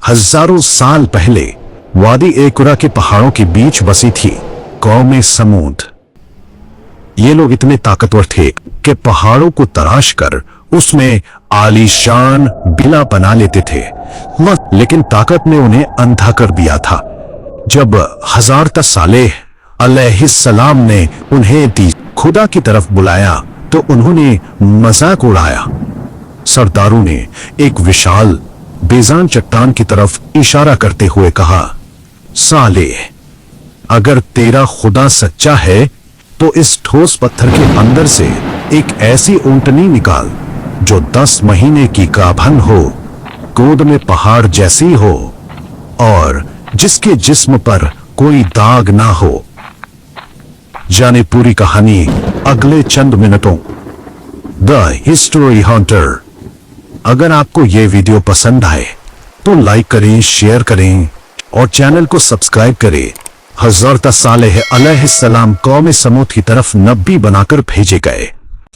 हजारों साल पहले वादी ए-कुरा के पहाड़ों के बीच बसी थी कौम समूद। ये लोग इतने ताकतवर थे कि पहाड़ों को तराश कर उसमें आलीशान बिला बना लेते थे, लेकिन ताकत ने उन्हें अंधा कर दिया था। जब हज़रत सालेह अलैहिस्सलाम ने उन्हें खुदा की तरफ बुलाया तो उन्होंने मजाक उड़ाया। सरदारों ने एक विशाल बेजान चट्टान की तरफ इशारा करते हुए कहा, सालेह, अगर तेरा खुदा सच्चा है तो इस ठोस पत्थर के अंदर से एक ऐसी ऊंटनी निकाल जो 10 महीने की गाभन हो, गोद में पहाड़ जैसी हो और जिसके जिस्म पर कोई दाग ना हो। जाने पूरी कहानी अगले चंद मिनटों। The history Hunter. अगर आपको यह वीडियो पसंद आए तो लाइक करें, शेयर करें और चैनल को सब्सक्राइब करें। हज़रत सालेह अलैहिस्सलाम कौम समूद की तरफ नबी बनाकर भेजे गए।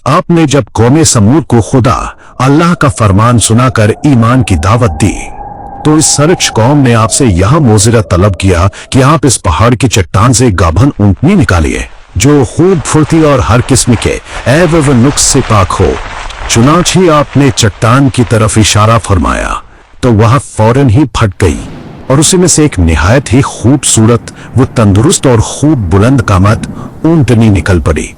आपने जब कौम समूद को खुदा अल्लाह का फरमान सुनाकर ईमान की दावत दी तो इस सर्च कौम ने आपसे यह मोज़िरत तलब किया कि आप इस पहाड़ की चट्टान से गाभन ऊंटनी निकालिए जो खूब फुर्ती और हर किस्म के ऐब व नुक्स से पाक हो। चुनांचे आपने चट्टान की तरफ इशारा फरमाया तो वह फौरन ही फट गई और उसी में से एक निहायत ही खूबसूरत वो तंदुरुस्त और खूब बुलंद कामत ऊंटनी निकल पड़ी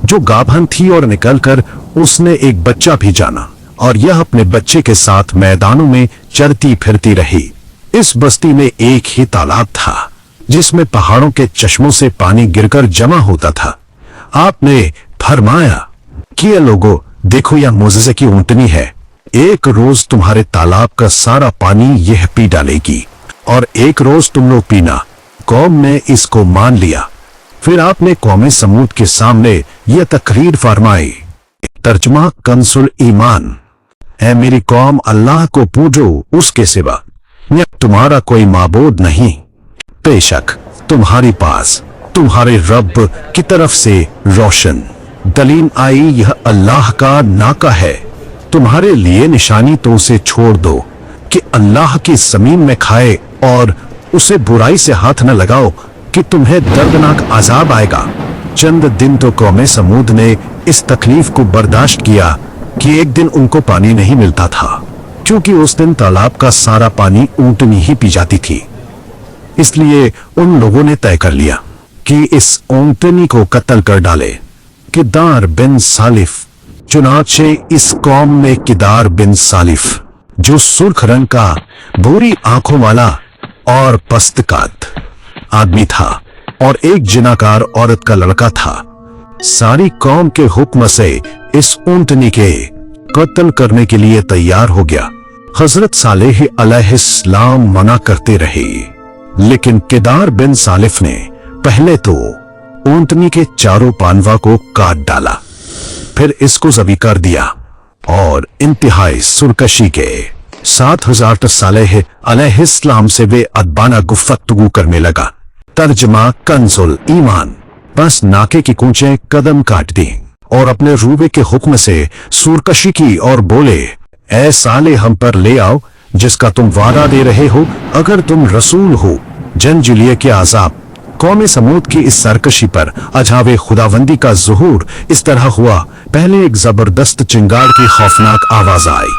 जो गाभन थी और निकलकर उसने एक बच्चा भी जाना और यह अपने बच्चे के साथ मैदानों में चरती फिरती रही। इस बस्ती में एक ही तालाब था जिसमें पहाड़ों के चश्मों से पानी गिरकर जमा होता था। आपने फरमाया कि ये लोगों, देखो यह मोज़िज़े की ऊंटनी है। एक रोज तुम्हारे तालाब का सारा पानी यह पी डालेगी और एक रोज तुम लोग पीना। कौम ने इसको मान लिया। फिर आपने कौम समूद के सामने यह तकरीर फरमाई। तर्जुमा कंसुल ईमान। ऐ मेरी कौम, अल्लाह को पूजो, उसके सिवा तुम्हारा कोई माबूद नहीं। बेशक तुम्हारे पास तुम्हारे रब की तरफ से रोशन दलील आई, यह अल्लाह का नाका है। तुम्हारे लिए निशानी तो उसे छोड़ दो कि अल्लाह की जमीन में खाए और उसे बुराई से हाथ न लगाओ कि तुम्हें दर्दनाक अजाब आएगा। चंद दिन तो कौम समूद ने इस तकलीफ को बर्दाश्त किया कि एक दिन उनको पानी नहीं मिलता था क्योंकि उस दिन तालाब का सारा पानी ऊंटनी ही पी जाती थी। इसलिए उन लोगों ने तय कर लिया कि इस ऊंटनी को कत्ल कर डाले। किदार बिन सालिफ। चुनाचे इस कौम में किदार बिन सालिफ जो सुर्ख रंग का, भूरी आंखों वाला और पस्तकात आदमी था और एक जिनाकार औरत का लड़का था, सारी कौम के हुक्म से इस ऊंटनी के कत्ल करने के लिए तैयार हो गया। हजरत सालेह अलैहिस्सलाम मना करते रहे, लेकिन किदार बिन सालिफ ने पहले तो ऊंटनी के चारों पानवा को काट डाला, फिर इसको ज़बी कर दिया और इंतहाई सुरकशी के साथ हज़रत सालेह अलैहिस्सलाम से वे अदबाना गुफ्तगू करने लगा। तर्जमा कंसुल ईमान। बस नाके की कूंचे कदम काट दी और अपने रूबे के हुक्म से सुरकशी की और बोले, ऐ साले, हम पर ले आओ जिसका तुम वादा दे रहे हो अगर तुम रसूल हो। जंजुलिये के आजाब। कौम समूद की इस सरकशी पर अजावे खुदावंदी का ज़ुहूर इस तरह हुआ। पहले एक जबरदस्त चिंगार की खौफनाक आवाज आई,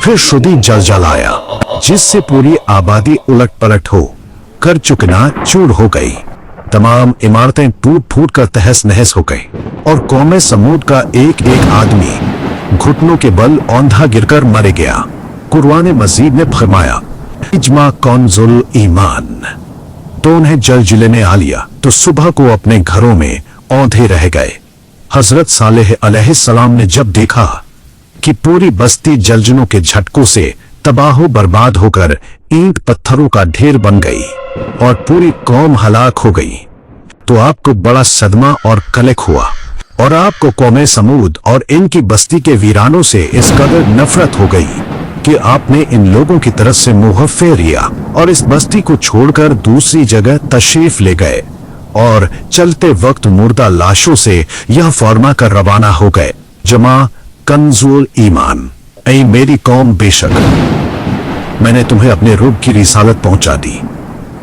फिर शुदी जलजल आया जिससे पूरी आबादी उलट पलट हो कर चुकना चूर हो गई। तमाम इमारतें टूट फूट कर तहस नहस हो गई और कौम समूद का एक एक आदमी घुटनों के बल औंधा गिरकर मर गया। कुरान मजीद ने फरमाया, इजमा कंसुल ईमान। तो उन्हें जलजिले ने आ लिया तो सुबह को अपने घरों में औंधे रह गए। हजरत सालेह अलैहिस्सलाम ने जब देखा कि पूरी बस्ती जलजलों के झटकों से तबाह बर्बाद होकर ईंट पत्थरों का ढेर बन गई और पूरी कौम हलाक हो गई तो आपको बड़ा सदमा और कलक हुआ और आपको कौम समूद और इनकी बस्ती के वीरानों से इस कदर नफरत हो गई कि आपने इन लोगों की तरफ से मुंह फेर लिया और इस बस्ती को छोड़कर दूसरी जगह तशरीफ ले गए और चलते वक्त मुर्दा लाशों से यह फरमा कर रवाना हो गए, जमा कंसुल ईमान, ऐ मेरी कौम, बेशक मैंने तुम्हें अपने रूप की रिसालत पहुंचा दी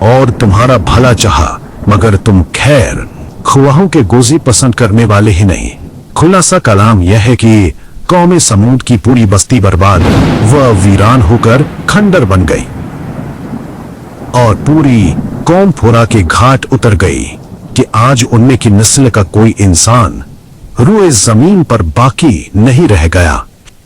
और तुम्हारा भला चाहा, मगर तुम खैर खुआहों के गोजी पसंद करने वाले ही नहीं। खुलासा कलाम यह है कि कौम समूद की पूरी बस्ती बर्बाद व वीरान होकर खंडर बन गई और पूरी कौम फुरा के घाट उतर गई कि आज उनमें की नस्ल का कोई इंसान रूए जमीन पर बाकी नहीं रह गया।